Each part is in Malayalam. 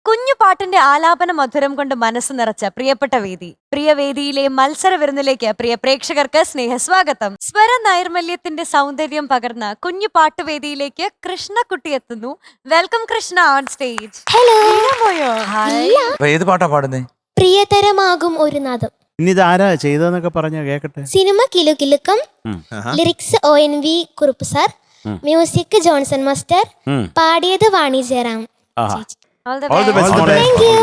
കുഞ്ഞു പാട്ടിന്റെ ആലാപന മധുരം കൊണ്ട് മനസ്സ് നിറച്ച പ്രിയപ്പെട്ട വേദി. പ്രിയ വേദിയിലെ മത്സര വിരുന്നിലേക്ക് പ്രിയ പ്രേക്ഷകർക്ക് സ്നേഹസ്വാഗതം. സ്വര നൈർമല്യത്തിന്റെ സൗന്ദര്യം പകർന്ന കുഞ്ഞു പാട്ടുവേദിയിലേക്ക് കൃഷ്ണക്കുട്ടി എത്തുന്നു. Welcome Krishna on stage. Hello. പോയോ? ഏത് പാട്ടാ പാടുന്നേ? പ്രിയതരമാകും ഒരു നാദം. ഇനി ഇത് ആരാ ചെയ്തതെന്നൊക്കെ പറഞ്ഞ കേക്കട്ടെ. Cinema Kilukilukkam, lyrics ONV Kurup sir, music Johnson master, പാടിയത് Vani Jairam. All the All the best. best, മോളെ. Thank you.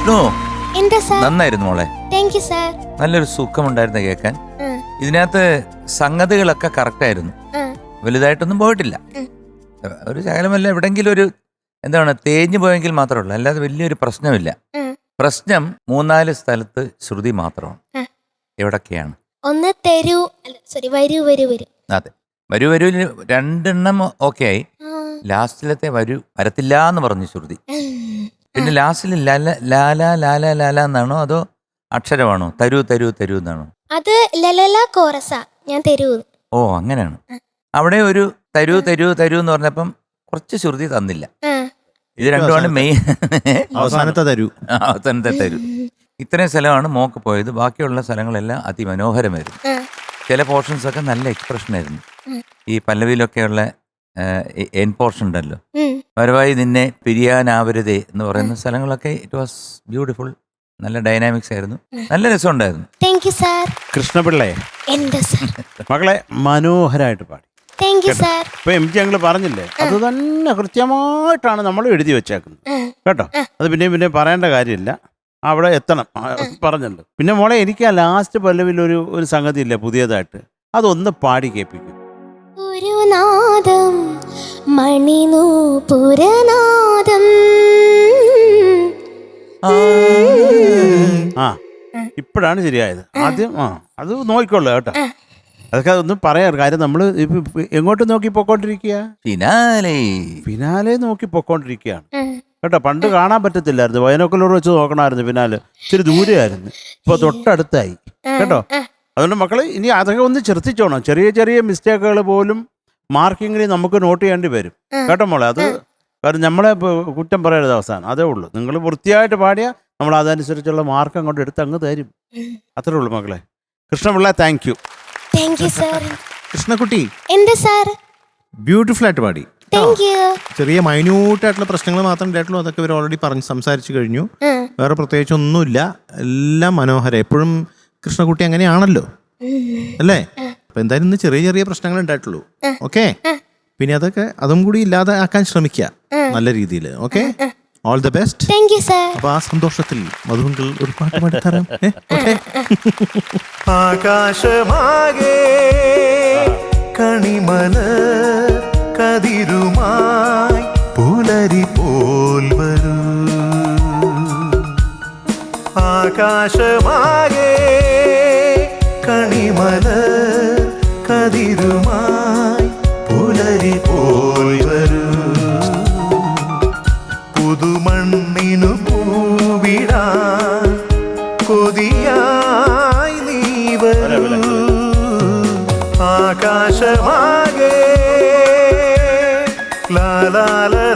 വിഷ്ണു എന്താ സാർ? നന്നായിരുന്നു മോളെ. Thank you sir. നല്ലൊരു സുഖമുണ്ടായിരുന്നു കേൾക്കാൻ. ഇതിനകത്ത് സംഗതികളൊക്കെ കറക്റ്റായിരുന്നു. വലുതായിട്ടൊന്നും പോയിട്ടില്ല. ഒരു ശകലമല്ല എവിടെങ്കിലും ഒരു എന്താണ് തേഞ്ഞു പോയെങ്കിൽ മാത്രമേ ഉള്ളൂ, അല്ലാതെ വലിയൊരു പ്രശ്നമില്ല. പ്രശ്നം 3-4 സ്ഥലത്ത് ശ്രുതി മാത്രമാണ്. എവിടൊക്കെയാണ്? ഒന്ന് തരൂ, സോറി, വരൂ വരൂ വരൂ. അതെ, വരൂ വരൂ 2 ഓക്കെ ആയി. ലാസ്റ്റിലത്തെ വരത്തില്ല എന്ന് പറഞ്ഞു ശ്രുതി. പിന്നെ ലാസ്റ്റിൽ ലാല ലാല ലാല ലാല എന്നാണോ അതോ അക്ഷരമാണോ? തരൂ തരൂ തരൂ എന്നാണോ? അത് ലലല കോറസാ, ഞാൻ തരൂ. ഓ അങ്ങനെയാണ്. അവിടെ ഒരു തരൂ തരൂ തരൂ എന്ന് പറഞ്ഞപ്പം കുറച്ച് ശ്രുതി തന്നില്ല. ഇത് രണ്ടുമാണ് മെയിൻ. അവസാനത്തെ തരൂ. അവസാനത്തെ തരൂ. ഇത്രയും സ്ഥലമാണ് മോക്ക് പോയത്. ബാക്കിയുള്ള സ്ഥലങ്ങളെല്ലാം അതിമനോഹരമായിരുന്നു. ചില പോർഷൻസ് ഒക്കെ നല്ല എക്സ്പ്രഷൻ ആയിരുന്നു. ഈ പല്ലവിയിലൊക്കെയുള്ള എൻ പോർഷൻ ഉണ്ടല്ലോ, പരവായി നിന്നെ പിരിയാനാവരുതേ എന്ന് പറയുന്ന സ്ഥലങ്ങളൊക്കെ ഇറ്റ് വാസ് ബ്യൂട്ടിഫുൾ. നല്ല ഡൈനാമിക്സ് ആയിരുന്നു, നല്ല രസമുണ്ടായിരുന്നു. Thank you sir. കൃഷ്ണപിള്ളേ, എന്താ സാർ? മകളെ മനോഹരമായിട്ട് പാടി. Thank you sir. ഇപ്പൊ MG ഞങ്ങൾ പറഞ്ഞില്ലേ, അത് തന്നെ കൃത്യമായിട്ടാണ് നമ്മൾ എഴുതി വെച്ചേക്കുന്നത് കേട്ടോ. അത് പിന്നെ പറയേണ്ട കാര്യമില്ല, അവിടെ എത്തണം പറഞ്ഞല്ലോ. പിന്നെ മോളെ എനിക്ക് ആ ലാസ്റ്റ് പല്ലവിൽ ഒരു സംഗതി ഇല്ല പുതിയതായിട്ട്, അതൊന്ന് പാടി കേൾപ്പിക്കും. ഒരു നാദം മണിനൂപുരനാദം. ആ ഇപ്പോഴാണ് ശരിയായത്. ആദ്യം അത് നോക്കിക്കൊള്ളു കേട്ടോ. അതൊക്കെ അതൊന്നും പറയാറ് കാര്യം, നമ്മൾ ഇപ്പൊ എങ്ങോട്ട് നോക്കി പൊക്കോണ്ടിരിക്കുക, ഫിനാലെ നോക്കി പൊക്കോണ്ടിരിക്കുകയാണ് കേട്ടോ. പണ്ട് കാണാൻ പറ്റത്തില്ലായിരുന്നു, ബൈനോക്കുലർ വെച്ച് നോക്കണമായിരുന്നു. ഫിനാല് ഇച്ചിരി ദൂരെയായിരുന്നു, ഇപ്പൊ തൊട്ടടുത്തായി കേട്ടോ. അതുകൊണ്ട് മക്കള് ഇനി അതൊക്കെ ഒന്ന് ശ്രദ്ധിച്ചോണം. ചെറിയ ചെറിയ മിസ്റ്റേക്കുകൾ പോലും മാർക്കിങ്ങിന് നമുക്ക് നോട്ട് ചെയ്യേണ്ടി വരും കേട്ടോ മോളെ. അത് കാരണം നമ്മളെ കുറ്റം പറയരുത് അവസാനം, അതേ ഉള്ളൂ. നിങ്ങൾ വൃത്തിയായിട്ട് പാടിയാൽ നമ്മൾ അതനുസരിച്ചുള്ള മാർക്ക് അങ്ങോട്ട് എടുത്ത് അങ്ങ് തരും. അത്രേ ഉള്ളൂ മക്കളെ. Krishnapillai, thank you. Thank you sir. Krishnakutty എന്താ സാർ? ബ്യൂട്ടിഫുൾ ആയിട്ട് പാടി. Thank you. ചെറിയ മൈന്യൂട്ടായിട്ടുള്ള പ്രശ്നങ്ങൾ മാത്രമേ ഉണ്ടായിട്ടുള്ളൂ, അതൊക്കെ ഇവർ ഓൾറെഡി സംസാരിച്ചു കഴിഞ്ഞു. വേറെ പ്രത്യേകിച്ച് ഒന്നുമില്ല, എല്ലാം മനോഹരം. എപ്പോഴും കൃഷ്ണക്കുട്ടി അങ്ങനെയാണല്ലോ അല്ലേ? അപ്പൊ എന്തായാലും ഇന്ന് ചെറിയ ചെറിയ പ്രശ്നങ്ങൾ ഉണ്ടായിട്ടുള്ളൂ. ഓക്കെ, പിന്നെ അതൊക്കെ അതും കൂടി ഇല്ലാതെ ആക്കാൻ ശ്രമിക്കുക നല്ല രീതിയിൽ. Okay, all the best. Thank you sir. അപ്പൊ ആ സന്തോഷത്തിൽ മധുവിൽ ഒരു പാട്ട് പാടിത്തരാം. ഓക്കെ. ആകാശമാകെ കണിമല കതിരുമായി പുലരി പോൽ വരൂ. ആകാശമാകെ കണിമല കതിരുമായി പുലരി പോൽ വരൂ. പുതുമണ്ണിനു പൂവിടാൻ കൊതിയായി നീ വരൂ. ആകാശമാകെ ലാലാലാ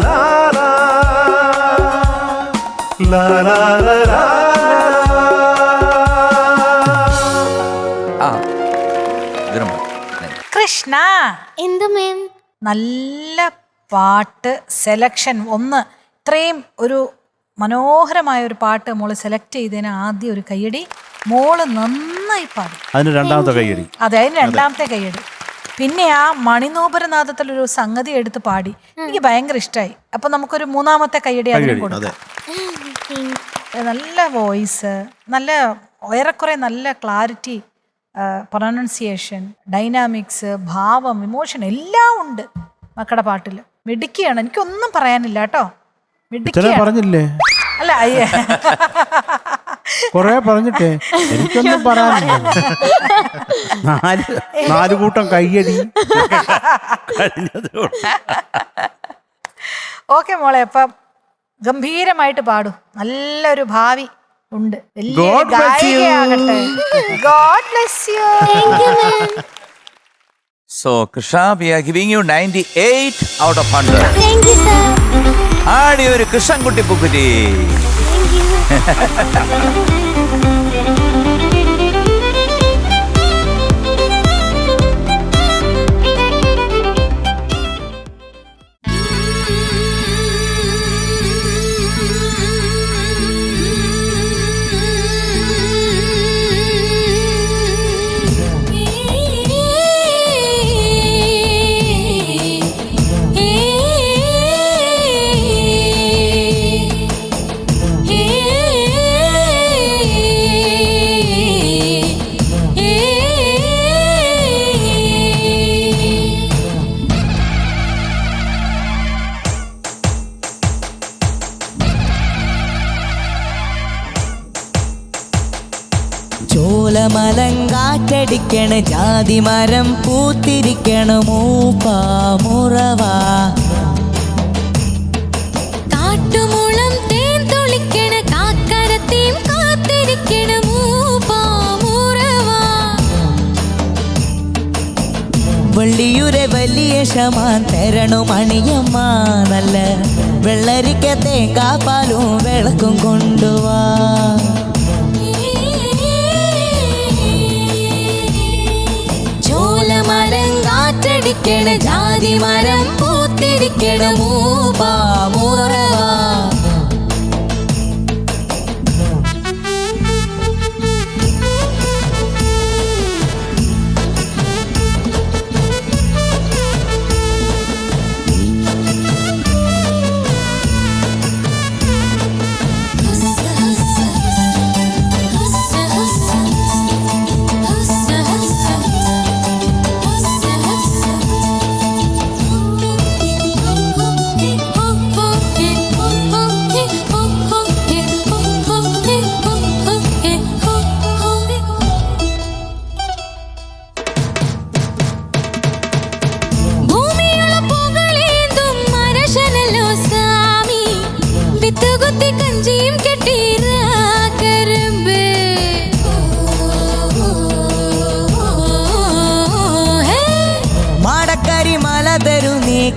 ലാലാലാ. കൃഷ്ണ, എന്ത് മാം? നല്ല പാട്ട് സെലക്ഷൻ. ഇത്രയും ഒരു മനോഹരമായ ഒരു പാട്ട് മോള് സെലക്ട് ചെയ്തതിന് ആദ്യം ഒരു കയ്യടി. മോള് നന്നായി പാടി. അതിന് രണ്ടാമത്തെ കയ്യടി. അതെ, അതിന് രണ്ടാമത്തെ കയ്യടി. പിന്നെ ആ മണിനൂപുരനാഥത്തിലൊരു സംഗതി എടുത്ത് പാടി, എനിക്ക് ഭയങ്കര ഇഷ്ടമായി. അപ്പൊ നമുക്കൊരു മൂന്നാമത്തെ കയ്യടി അതിന് കൊടുക്കാം. നല്ല വോയിസ്, നല്ല ഏറെക്കുറെ നല്ല ക്ലാരിറ്റി, പ്രൊനൗൺസിയേഷൻ, ഡൈനാമിക്സ്, ഭാവം, ഇമോഷൻ എല്ലാം ഉണ്ട് മക്കളുടെ പാട്ടിൽ. മിടുക്കിയാണ്, എനിക്കൊന്നും പറയാനില്ല കേട്ടോ. പറഞ്ഞില്ലേ? അല്ല, അയ്യേ, കൊറേ പറഞ്ഞിട്ടേ എനിക്കൊന്നും പറയാനില്ല. 4 കൂട്ടം കയ്യടി. ഓക്കെ മോളെ, അപ്പം ഗംഭീരമായിട്ട് പാടും. നല്ലൊരു ഭാവി ഉണ്ട്, വലിയ ഗായികയാകട്ടെ. God bless you. So Krishna, we are giving you 98 out of 100. Thank you sir. ആടി ഒരു കൃഷ്ണൻകുട്ടി പുക്കുറ്റി. Hey ചോലമലങ്കാറ്റടിക്കണ ജാതിമരം പൂത്തിരിക്കണ മൂപ്പാമുറവാ കാട്ടുമുളം തേൻ തുളിക്കണ കാക്കരത്തേം കാത്തിരിക്കണ മൂപ്പാമുറവാ വെള്ളിയുരെ വലിയ ക്ഷമാൻ തരണു മണിയമ്മ നല്ല വെള്ളരിക്ക തേങ്കാപ്പാലും വിളക്കും കൊണ്ടുവാ ചോലമലങ്കാറ്റടിക്കണ ജാതിമരം പൂത്തിരിക്കണ മൂപ്പാമുറവാ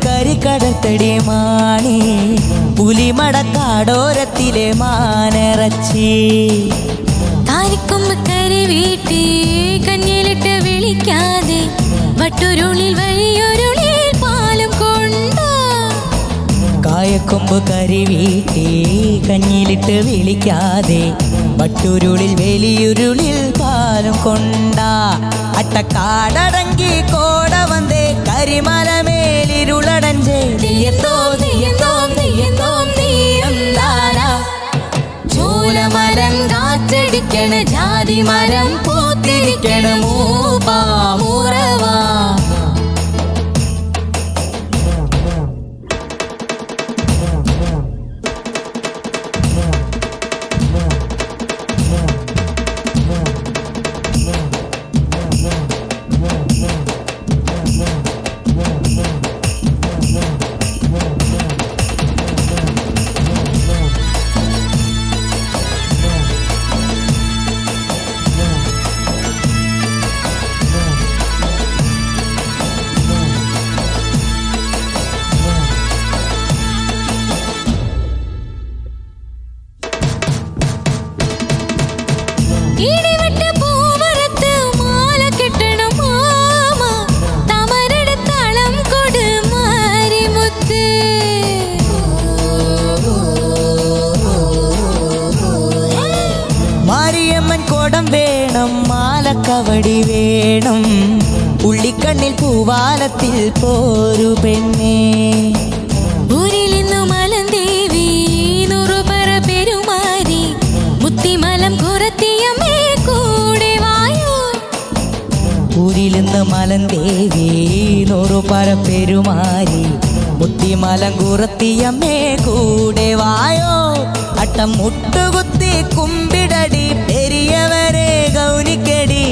കരിക്കടത്തടി മാണി പുലിമടക്കാടോരത്തിലെ മാനിറച്ചി താരിക്കൊമ്പ് കരി വീട്ടി കഞ്ഞിലിട്ട് വിളിക്കാതെ വട്ടുരുളിൽ വഴിയൊരുളിൽ പാലം കൊണ്ട കായക്കൊമ്പ് കരി വീട്ടി കഞ്ഞിലിട്ട് വിളിക്കാതെ വട്ടുരുളിൽ വലിയുരുളിൽ പാലും കൊണ്ട അട്ടക്കാടടങ്കി കോട വന്നേ കരിമല മേലിരുളടഞ്ചേ ചോലമരം കാറ്റടിക്കണ ജാതിമരം പൂത്തിരിക്കണ മൂപ്പാമുറവാ മാലക്കവടി വേണം ഉള്ളിക്കണ്ണിൽ പൂവാലത്തിൽ പോരു പെണ്ണേ ഊരിൽ നിന്നു മലം ദേവി നൂറുപറ പെരുമാരി മുത്തിമലം കുറത്തിയമ്മേ കൂടെ വായോ ഊരിൽ നിന്ന് മലം ദേവി നൂറുപറ പെരുമാരി മുത്തിമലം കുറത്തിയമ്മേ കൂടെ വായോ അട്ടം മുട്ടുകുത്തി കുമ്പിടടി പെരിയവരെ ഗൗനിക്കടി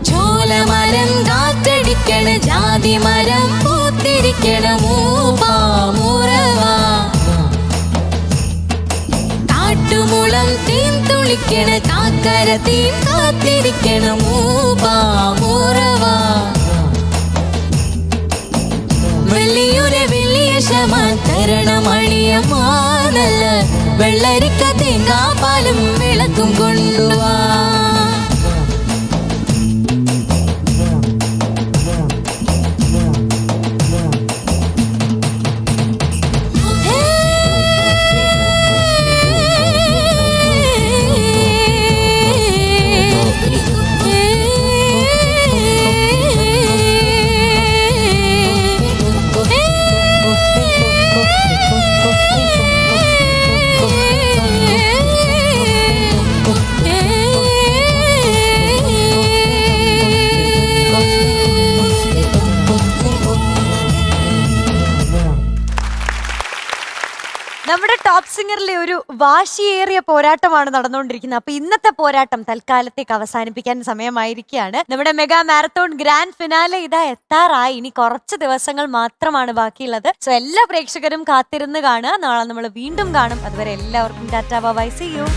ചോലമരം കാറ്റടിക്കണ ജാതിമരം പൂത്തിരിക്കണ മൂപ്പാമുറവാ കാട്ടുമുളം തേൻ തുളിക്കണ കാക്കരത്തേം കാത്തിരിക്കണ മൂപ്പാമുറവാ വെള്ളിയുരെ വെള്ളിയ ശമാൻ തരണമണിയമാനല്ല വെള്ളരിക്ക തേങ്ങാപ്പാലും വിളക്കും കൊണ്ടുവാ ടോപ്പ് സിംഗറിലെ ഒരു വാശിയേറിയ പോരാട്ടമാണ് നടന്നുകൊണ്ടിരിക്കുന്നത്. അപ്പൊ ഇന്നത്തെ പോരാട്ടം തൽക്കാലത്തേക്ക് അവസാനിപ്പിക്കാൻ സമയമായിരിക്കുകയാണ്. നമ്മുടെ മെഗാ മാരത്തോൺ ഗ്രാൻഡ് ഫിനാലെ ഇതാ എത്താറായി. ഇനി കുറച്ച് ദിവസങ്ങൾ മാത്രമാണ് ബാക്കിയുള്ളത്. സോ എല്ലാ പ്രേക്ഷകരും കാത്തിരുന്ന് കാണുക. നാളെ നമ്മൾ വീണ്ടും കാണും. അതുവരെ എല്ലാവർക്കും ടാറ്റാ ബൈ, സീ യു.